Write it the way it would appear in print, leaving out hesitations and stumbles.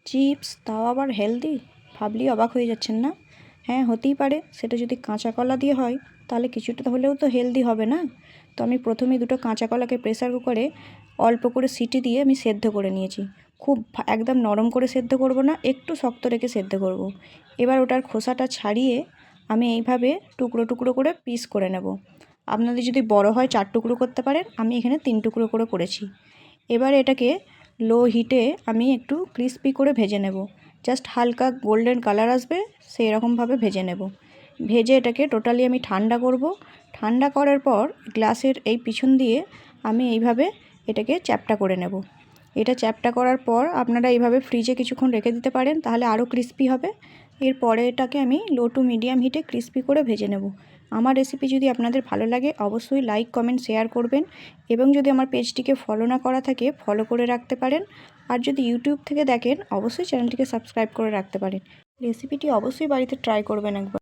Chips, তাও আবার healthy, ভাবলেই অবাক হয়ে যাচ্ছেন না? হ্যাঁ, হতেই পারে। সেটা যদি কাঁচা কলা দিয়ে হয় তাহলে কিছুটা হলেও তো হেলদি হবে না? তো আমি প্রথমেই দুটো কাঁচা কলাকে প্রেসার কুকারে অল্প করে সিটি দিয়ে আমি সেদ্ধ করে নিয়েছি। খুব একদম নরম করে সেদ্ধ করব না, একটু শক্ত রেখে সেদ্ধ করব। এবার ওটার খোসাটা ছাড়িয়ে আমি এইভাবে টুকরো টুকরো করে পিস করে নেব। আপনাদের যদি বড় হয় 4 টুকরো করতে পারেন, আমি এখানে 3 টুকরো করে করেছি। এবার এটাকে লো হিটে আমি একটু ক্রিস্পি করে ভেজে নেব। জাস্ট হালকা গোল্ডেন কালার আসবে সেই রকমভাবে ভেজে নেব। ভেজে এটাকে টোটালি আমি ঠান্ডা করব। ঠান্ডা করার পর গ্লাসের এই পিছন দিয়ে আমি এইভাবে এটাকে চ্যাপ্টা করে নেব। এটা চ্যাপ্টা করার পর আপনারা এইভাবে ফ্রিজে কিছুক্ষণ রেখে দিতে পারেন, তাহলে আরও ক্রিস্পি হবে। এরপরে এটাকে আমি লো টু মিডিয়াম হিটে ক্রিস্পি করে ভেজে নেব। আমার রেসিপি যদি আপনাদের ভালো লাগে অবশ্যই লাইক, কমেন্ট, শেয়ার করবেন এবং যদি আমার পেজটিকে ফলো না করা থাকে ফলো করে রাখতে পারেন। আর যদি ইউটিউব থেকে দেখেন অবশ্যই চ্যানেলটিকে সাবস্ক্রাইব করে রাখতে পারেন। রেসিপিটি অবশ্যই বাড়িতে ট্রাই করবেন একবার।